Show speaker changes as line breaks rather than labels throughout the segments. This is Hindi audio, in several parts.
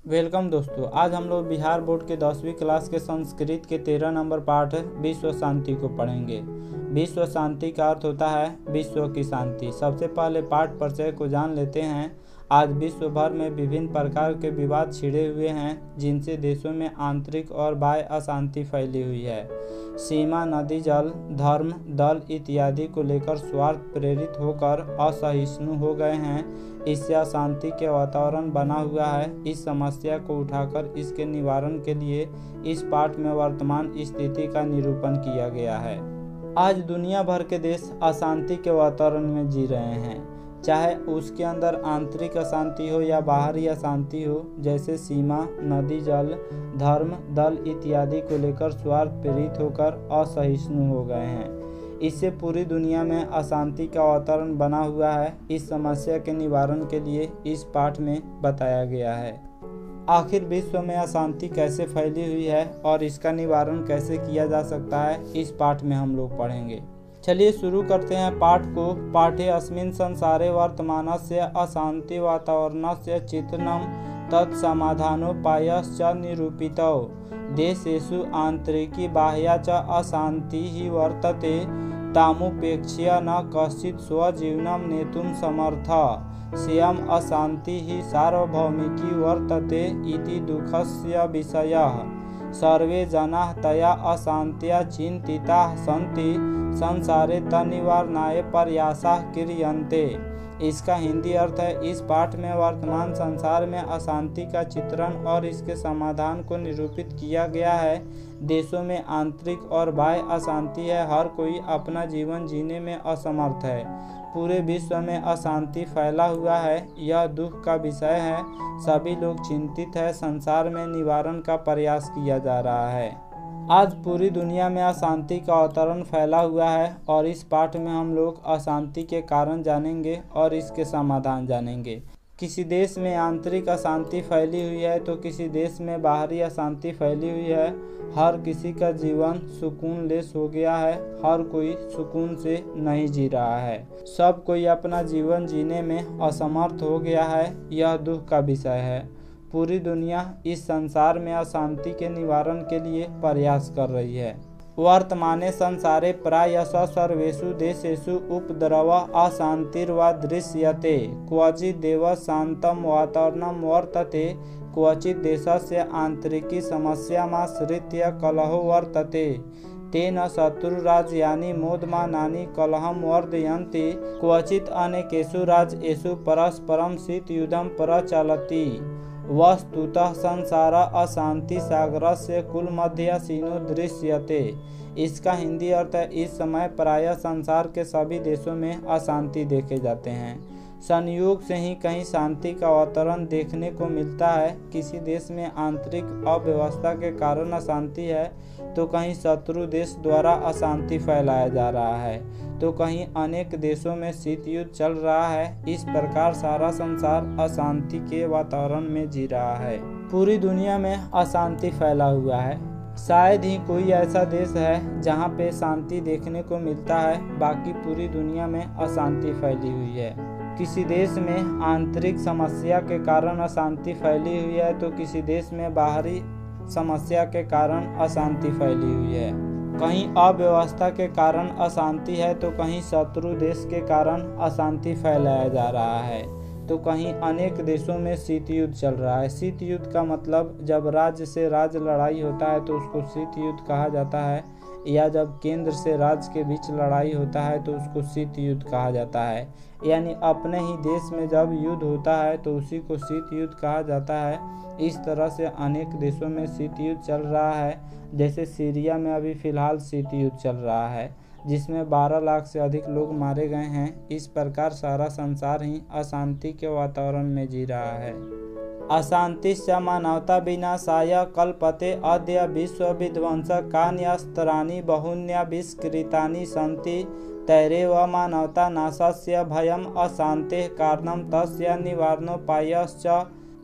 वेलकम दोस्तों, आज हम लोग बिहार बोर्ड के 10वीं क्लास के संस्कृत के 13 नंबर पाठ विश्व शांति को पढ़ेंगे। विश्व शांति का अर्थ होता है विश्व की शांति। सबसे पहले पाठ परिचय को जान लेते हैं। आज विश्व भर में विभिन्न प्रकार के विवाद छिड़े हुए हैं, जिनसे देशों में आंतरिक और बाह्य अशांति फैली हुई है। सीमा, नदी, जल, धर्म, दल इत्यादि को लेकर स्वार्थ प्रेरित होकर असहिष्णु हो गए हैं। इससे अशांति के वातावरण बना हुआ है। इस समस्या को उठाकर इसके निवारण के लिए इस पाठ में वर्तमान स्थिति का निरूपण किया गया है। आज दुनिया भर के देश अशांति के वातावरण में जी रहे हैं, चाहे उसके अंदर आंतरिक अशांति हो या बाहरी अशांति हो। जैसे सीमा, नदी, जल, धर्म, दल इत्यादि को लेकर स्वार्थ प्रेरित होकर असहिष्णु हो गए हैं। इससे पूरी दुनिया में अशांति का वातावरण बना हुआ है। इस समस्या के निवारण के लिए इस पाठ में बताया गया है। आखिर विश्व में अशांति कैसे फैली हुई है और इसका निवारण कैसे किया जा सकता है, इस पाठ में हम लोग पढ़ेंगे। चलिए शुरू करते हैं पाठ को। पाठे अस्मिन् संसारे वर्तमानस्य अशांति वातावरणस्य चिन्तनं तत्समाधानोपायश्च निरूपितौ। देशेषु आंतरिकी बाह्या च अशांतिः वर्तते, तामुपेक्ष्य न कश्चित् स्वजीवनं नेतुं समर्थः। स्यम् अशांतिः सार्वभौमिकी वर्तते इति दुःखस्य विषयः। सर्वे जनाः तया अशान्त्या चिन्तिताः सन्ति, संसारे तन्निवारणाय प्रयासाः क्रियन्ते। इसका हिंदी अर्थ है, इस पाठ में वर्तमान संसार में अशांति का चित्रण और इसके समाधान को निरूपित किया गया है। देशों में आंतरिक और बाह्य अशांति है। हर कोई अपना जीवन जीने में असमर्थ है। पूरे विश्व में अशांति फैला हुआ है। यह दुख का विषय है। सभी लोग चिंतित हैं। संसार में निवारण का प्रयास किया जा रहा है। आज पूरी दुनिया में अशांति का वातावरण फैला हुआ है और इस पाठ में हम लोग अशांति के कारण जानेंगे और इसके समाधान जानेंगे। किसी देश में आंतरिक अशांति फैली हुई है तो किसी देश में बाहरी अशांति फैली हुई है। हर किसी का जीवन सुकूनलेस हो गया है। हर कोई सुकून से नहीं जी रहा है। सब कोई अपना जीवन जीने में असमर्थ हो गया है। यह दुख का विषय है। पूरी दुनिया इस संसार में अशांति के निवारण के लिए प्रयास कर रही है। वर्तमाने संसारे प्रायशः सर्वेषु देशेषु उपद्रव अशांतिर्वा दृश्यते। क्वचिदेव शान्तं वातावरणं वर्तते, क्वचित् देशस्य आन्तरिकी समस्यामाश्रित्य कलहो वर्तते। तेन शत्रुराज्यानि मोदमानानि कलहं वर्धयन्ति, क्वचित् अनेकेषु राज्येषु परस्परं शीतयुद्धं प्रचलति। वस्तुतः संसार अशांति सागरस्य कुलमध्यसीनो दृश्यते। इसका हिंदी अर्थ है, इस समय प्रायः संसार के सभी देशों में अशांति देखे जाते हैं। संयोग से ही कहीं शांति का वातावरण देखने को मिलता है। किसी देश में आंतरिक अव्यवस्था के कारण अशांति है तो कहीं शत्रु देश द्वारा अशांति फैलाया जा रहा है, तो कहीं अनेक देशों में शीत युद्ध चल रहा है। इस प्रकार सारा संसार अशांति के वातावरण में जी रहा है। पूरी दुनिया में अशांति फैला हुआ है। शायद ही कोई ऐसा देश है जहां पे शांति देखने को मिलता है। बाकी पूरी दुनिया में अशांति फैली हुई है। किसी देश में आंतरिक समस्या के कारण अशांति फैली हुई है तो किसी देश में बाहरी समस्या के कारण अशांति फैली हुई है। कहीं अव्यवस्था के कारण अशांति है तो कहीं शत्रु देश के कारण अशांति फैलाया जा रहा है, तो कहीं अनेक देशों में शीत युद्ध चल रहा है। शीत युद्ध का मतलब जब राज्य से राज्य लड़ाई होता है तो उसको शीत युद्ध कहा जाता है, या जब केंद्र से राज्य के बीच लड़ाई होता है तो उसको शीत युद्ध कहा जाता है। यानी अपने ही देश में जब युद्ध होता है तो उसी को शीत युद्ध कहा जाता है। इस तरह से अनेक देशों में शीत युद्ध चल रहा है। जैसे सीरिया में अभी फ़िलहाल शीत युद्ध चल रहा है, जिसमें 12 लाख से अधिक लोग मारे गए हैं। इस प्रकार सारा संसार ही अशांति के वातावरण में जी रहा है। अशांतिश्च मानवता विनाशाय कल्पते अद्य विश्व विध्वंस कान्यस्त्राणि बहुन्याविष्कृतानि सन्ति, तैरेव मानवता नाशस्य भयम् अशान्तेः कारणं तस्य निवारणोपायश्च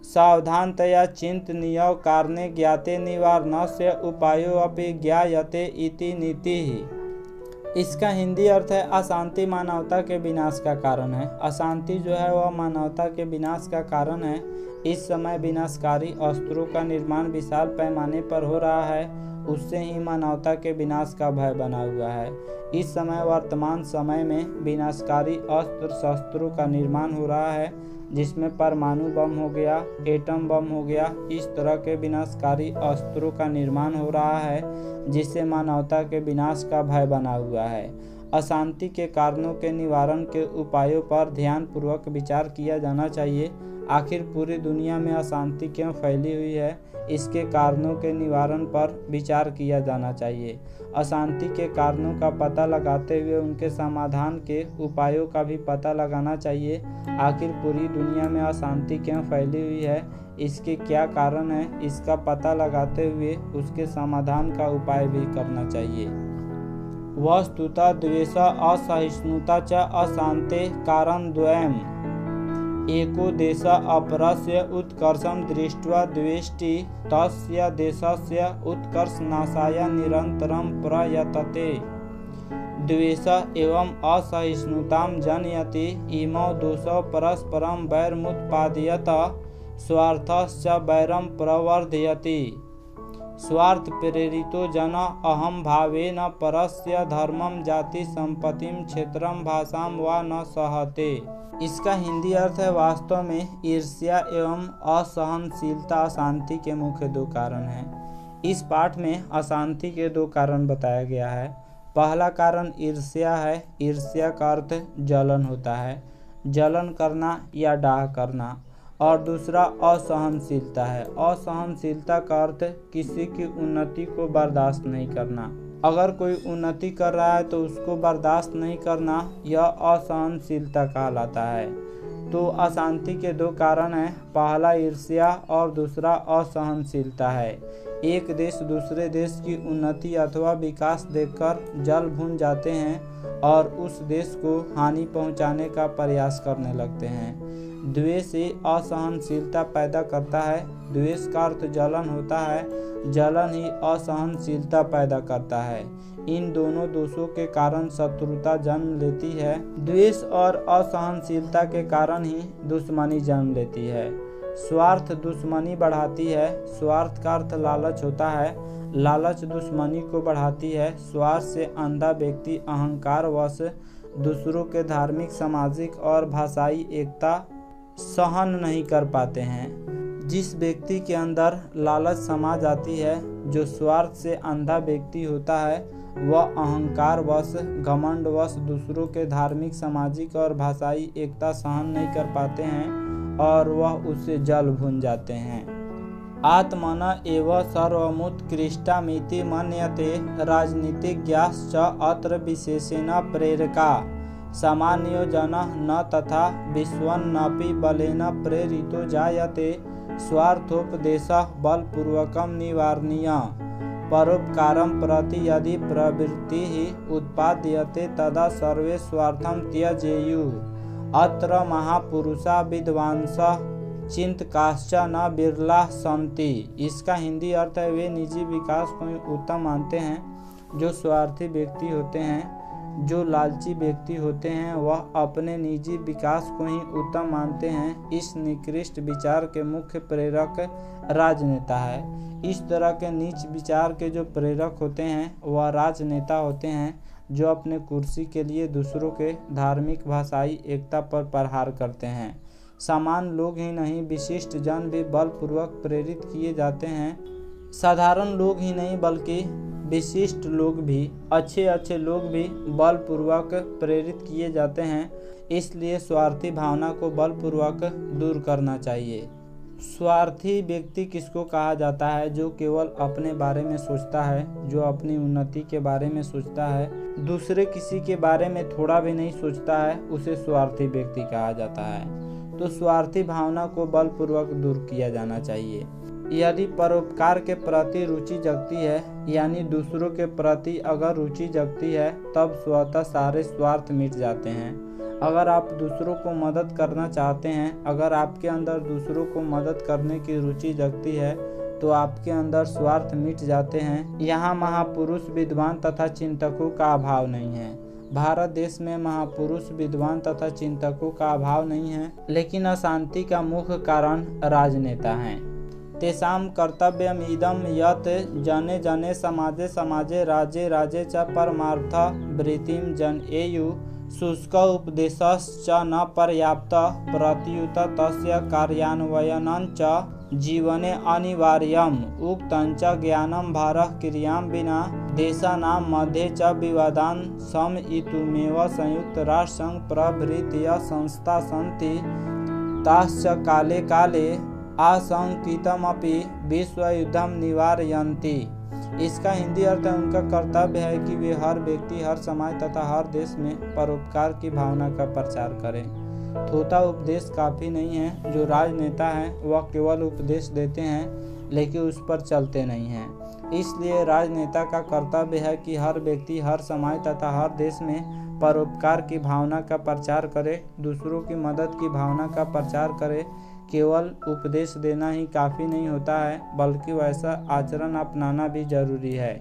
सावधानतया चिन्तनीयो। कारणे ज्ञाते निवारणस्य उपायो अपि ज्ञायते इति नीतिः। इसका हिंदी अर्थ है अशांति मानवता के विनाश का कारण है। अशांति जो है वह मानवता के विनाश का कारण है। इस समय विनाशकारी अस्त्रों का निर्माण विशाल पैमाने पर हो रहा है, उससे ही मानवता के विनाश का भय बना हुआ है। इस समय वर्तमान समय में विनाशकारी अस्त्र शस्त्रों का निर्माण हो रहा है, जिसमें परमाणु बम हो गया, एटम बम हो गया, इस तरह के विनाशकारी अस्त्रों का निर्माण हो रहा है, जिससे मानवता के विनाश का भय बना हुआ है। अशांति के कारणों के निवारण के उपायों पर ध्यानपूर्वक विचार किया जाना चाहिए। आखिर पूरी दुनिया में अशांति क्यों फैली हुई है, इसके कारणों के निवारण पर विचार किया जाना चाहिए। अशांति के कारणों का पता लगाते हुए उनके समाधान के उपायों का भी पता लगाना चाहिए। आखिर पूरी दुनिया में अशांति क्यों फैली हुई है, इसके क्या कारण है, इसका पता लगाते हुए उसके समाधान का उपाय भी करना चाहिए। वस्तुतः द्वेष असहिष्णुता च अशांते कारणद्वयम्। एको देश अपरस्य उत्कर्षं दृष्ट्वा द्वेष्टि तस्य देशस्य उत्कर्षनाशाय निरन्तरं प्रयतते। द्वेष एवं असहिष्णुतां जनयति इमौ दोषौ परस्परं वैरमुत्पादयत स्वार्थश्च वैरं प्रवर्धयति। स्वार्थ प्रेरितो जन अहम भावेन परस्य धर्मं जाति संपत्तिं क्षेत्रं भाषां वा न सहते। इसका हिंदी अर्थ है वास्तव में ईर्ष्या एवं असहनशीलता अशांति के मुख्य दो कारण हैं। इस पाठ में अशांति के दो कारण बताया गया है। पहला कारण ईर्ष्या है। ईर्ष्या का अर्थ जलन होता है, जलन करना या डाह करना। और दूसरा असहनशीलता है। असहनशीलता का अर्थ किसी की उन्नति को बर्दाश्त नहीं करना। अगर कोई उन्नति कर रहा है तो उसको बर्दाश्त नहीं करना, यह असहनशीलता कहलाता है। तो अशांति के दो कारण हैं, पहला ईर्ष्या और दूसरा असहनशीलता है। एक देश दूसरे देश की उन्नति अथवा विकास देखकर जल भून जाते हैं और उस देश को हानि पहुंचाने का प्रयास करने लगते हैं। द्वेष से असहनशीलता पैदा करता है। द्वेष का अर्थ जलन होता है, जलन ही असहनशीलता पैदा करता है। इन दोनों दोषों के कारण शत्रुता जन्म लेती है। द्वेष और असहनशीलता के कारण ही दुश्मनी जन्म लेती है। स्वार्थ दुश्मनी बढ़ाती है। स्वार्थ का अर्थ लालच होता है, लालच दुश्मनी को बढ़ाती है। स्वार्थ से अंधा व्यक्ति अहंकार वश दूसरों के धार्मिक, सामाजिक और भाषाई एकता सहन नहीं कर पाते हैं। जिस व्यक्ति के अंदर लालच समा जाती है, जो स्वार्थ से अंधा व्यक्ति होता है, वह अहंकार वश, घमंड वश दूसरों के धार्मिक, सामाजिक और भाषाई एकता सहन नहीं कर पाते हैं और वह उससे जल भून जाते हैं। आत्मना एव सर्वमुत्कृष्टामिति मन्यते राजनीतिज्ञाश्च अत्र विशेषेण प्रेरका। सामान्यो जनः न तथा विश्वन्नपि बलेन प्रेरितो जायते। स्वार्थोपदेशः बलपूर्वकं निवारणीयः। परोपकारं प्रति यदि प्रवृत्तिः उत्पाद्यते तदा सर्वे स्वार्थं त्यजेयुः। अत्र महापुरुषा विद्वांसः चिंतकाश्च न बिरला सन्ति। इसका हिंदी अर्थ है वे निजी विकास को ही उत्तम मानते हैं। जो स्वार्थी व्यक्ति होते हैं, जो लालची व्यक्ति होते हैं, वह अपने निजी विकास को ही उत्तम मानते हैं। इस निकृष्ट विचार के मुख्य प्रेरक राजनेता है। इस तरह के नीच विचार के जो प्रेरक होते हैं वह राजनेता होते हैं, जो अपने कुर्सी के लिए दूसरों के धार्मिक, भाषाई एकता पर प्रहार करते हैं। सामान्य लोग ही नहीं, विशिष्ट जन भी बलपूर्वक प्रेरित किए जाते हैं। साधारण लोग ही नहीं बल्कि विशिष्ट लोग भी, अच्छे लोग भी बलपूर्वक प्रेरित किए जाते हैं। इसलिए स्वार्थी भावना को बलपूर्वक दूर करना चाहिए। स्वार्थी व्यक्ति किसको कहा जाता है? जो केवल अपने बारे में सोचता है, जो अपनी उन्नति के बारे में सोचता है, दूसरे किसी के बारे में थोड़ा भी नहीं सोचता है, उसे स्वार्थी व्यक्ति कहा जाता है। तो स्वार्थी भावना को बलपूर्वक दूर किया जाना चाहिए। यदि परोपकार के प्रति रुचि जगती है, यानी दूसरों के प्रति अगर रुचि जगती है, तब स्वतः सारे स्वार्थ मिट जाते हैं। अगर आप दूसरों को मदद करना चाहते हैं, अगर आपके अंदर दूसरों को मदद करने की रुचि जगती है, तो आपके अंदर स्वार्थ मिट जाते हैं। यहाँ महापुरुष विद्वान तथा चिंतकों का अभाव नहीं है। भारत देश में महापुरुष विद्वान तथा चिंतकों का अभाव नहीं है, लेकिन अशांति का मुख्य कारण राजनेता हैं। तेषां कर्तव्यम इदम यत् जने जने समाजे समाजे राज्ये राज्ये च परमार्थ वृत्तिं जनयेयुः शुष्क उपदेशश्च न पर्याप्तः प्रत्युत तस्य कार्यान्वयनं च जीवने अनिवार्यम् उक्तं च ज्ञानं भारः क्रियां विना देशानां मध्ये च विवादान् शमयितुमेव संयुक्तराष्ट्रसंघ प्रभृतयः संस्थाः सन्ति ताश्च काले काले आशंकितमपि विश्वयुद्धं निवारयन्ति। इसका हिंदी अर्थ है, उनका कर्तव्य है कि वे हर व्यक्ति, हर समाज तथा हर देश में परोपकार की भावना का प्रचार करें। थोथा उपदेश काफ़ी नहीं है। जो राजनेता हैं वह केवल उपदेश देते हैं लेकिन उस पर चलते नहीं हैं। इसलिए राजनेता का कर्तव्य है कि हर व्यक्ति, हर समाज तथा हर देश में परोपकार की भावना का प्रचार करे, दूसरों की मदद की भावना का प्रचार करे। केवल उपदेश देना ही काफ़ी नहीं होता है, बल्कि वैसा आचरण अपनाना भी जरूरी है,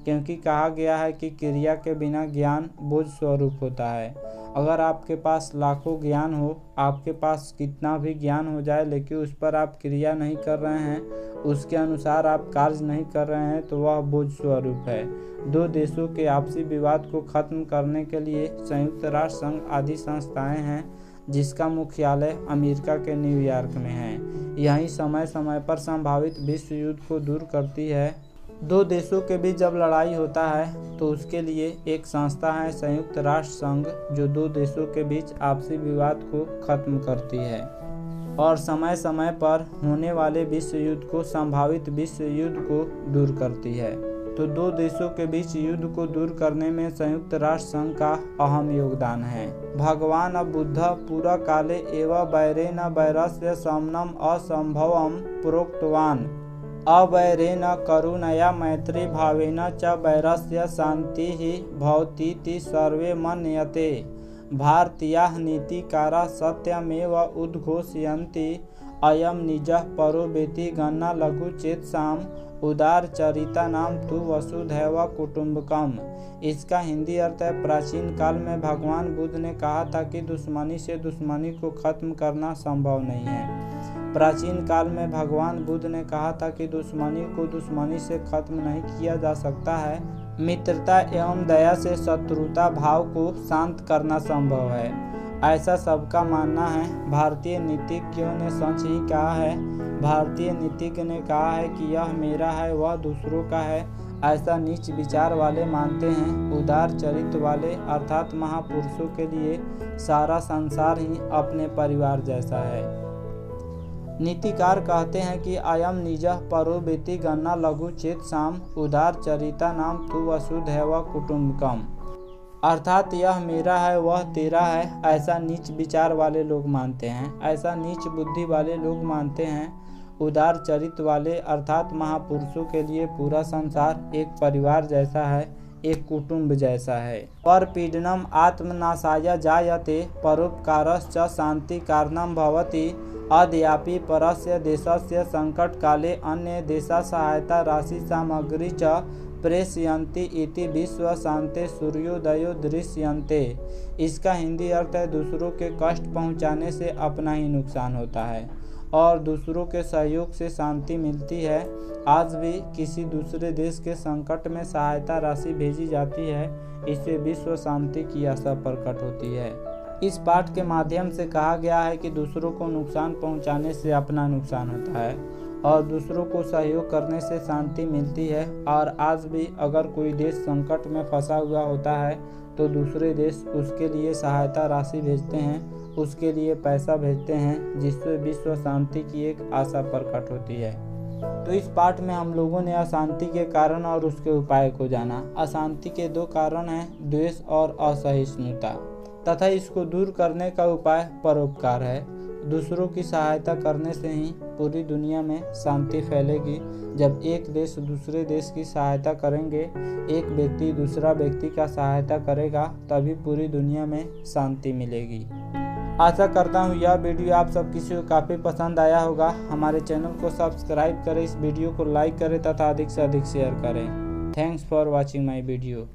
क्योंकि कहा गया है कि क्रिया के बिना ज्ञान बोझ स्वरूप होता है। अगर आपके पास लाखों ज्ञान हो, आपके पास कितना भी ज्ञान हो जाए, लेकिन उस पर आप क्रिया नहीं कर रहे हैं, उसके अनुसार आप कार्य नहीं कर रहे हैं, तो वह बोझ स्वरूप है। दो देशों के आपसी विवाद को खत्म करने के लिए संयुक्त राष्ट्र संघ आदि संस्थाएं हैं, जिसका मुख्यालय अमेरिका के न्यूयॉर्क में है। यही समय समय पर संभावित विश्व युद्ध को दूर करती है। दो देशों के बीच जब लड़ाई होता है तो उसके लिए एक संस्था है संयुक्त राष्ट्र संघ, जो दो देशों के बीच आपसी विवाद को खत्म करती है और समय समय पर होने वाले विश्व युद्ध को, संभावित विश्व युद्ध को दूर करती है। तो दो देशों के बीच युद्ध को दूर करने में संयुक्त राष्ट्र संघ का अहम योगदान है। भगवान बुद्ध पूरा काले एवं वैरेण वैरस्य शमनम असंभवम प्रोक्तवान अवैरेण करुणया मैत्री भावेन च वैरस्य शांतिः भवतीति सर्वे मन्यते। भारतीयाः नीतिकाराः सत्यमेव उद्घोषयन्ति अयं निजः परो वेति गणना लघु चेतसाम उदार चरिता नाम तु वसुधैव कुटुंबकम। इसका हिंदी अर्थ है, प्राचीन काल में भगवान बुद्ध ने कहा था कि दुश्मनी से दुश्मनी को खत्म करना संभव नहीं है। प्राचीन काल में भगवान बुद्ध ने कहा था कि दुश्मनी को दुश्मनी से खत्म नहीं किया जा सकता है, मित्रता एवं दया से शत्रुता भाव को शांत करना संभव है। ऐसा सबका मानना है। भारतीय नीतिज्ञों ने सच ही कहा है। भारतीय नीतिज्ञ ने कहा है कि यह मेरा है, वह दूसरों का है। ऐसा नीच विचार वाले मानते हैं। उदार चरित्र वाले अर्थात महापुरुषों के लिए सारा संसार ही अपने परिवार जैसा है। नीतिकार कहते हैं कि अयम निजः परो वेति गणना लघु चेतसाम उदार चरिता नाम तु वसुधैव कुटुंबकम। अर्थात यह मेरा है, वह तेरा है, ऐसा नीच विचार वाले लोग मानते हैं, ऐसा नीच बुद्धि वाले लोग मानते हैं। उदार चरित्र वाले अर्थात महापुरुषों के लिए पूरा संसार एक परिवार जैसा है, एक कुटुंब जैसा है। पर पीडनम आत्मनाशाय जायते परोपकारश्च शांति कारणं भवति। अद्यापि परस्य देशस्य संकट काले अन्य देशा सहायता राशि सामग्री च प्रेषयन्ति इति विश्व शांति सूर्योदयो दृश्यन्ते। इसका हिंदी अर्थ है, दूसरों के कष्ट पहुंचाने से अपना ही नुकसान होता है और दूसरों के सहयोग से शांति मिलती है। आज भी किसी दूसरे देश के संकट में सहायता राशि भेजी जाती है, इससे विश्व शांति की आशा प्रकट होती है। इस पाठ के माध्यम से कहा गया है कि दूसरों को नुकसान पहुंचाने से अपना नुकसान होता है और दूसरों को सहयोग करने से शांति मिलती है। और आज भी अगर कोई देश संकट में फंसा हुआ होता है तो दूसरे देश उसके लिए सहायता राशि भेजते हैं, उसके लिए पैसा भेजते हैं, जिससे विश्व शांति की एक आशा प्रकट होती है। तो इस पाठ में हम लोगों ने अशांति के कारण और उसके उपाय को जाना। अशांति के दो कारण हैं, द्वेष और असहिष्णुता, तथा इसको दूर करने का उपाय परोपकार है। दूसरों की सहायता करने से ही पूरी दुनिया में शांति फैलेगी। जब एक देश दूसरे देश की सहायता करेंगे, एक व्यक्ति दूसरा व्यक्ति का सहायता करेगा, तभी पूरी दुनिया में शांति मिलेगी। आशा करता हूँ यह वीडियो आप सब किसी को काफ़ी पसंद आया होगा। हमारे चैनल को सब्सक्राइब करें, इस वीडियो को लाइक करें तथा अधिक से अधिक शेयर करें। Thanks for watching my video.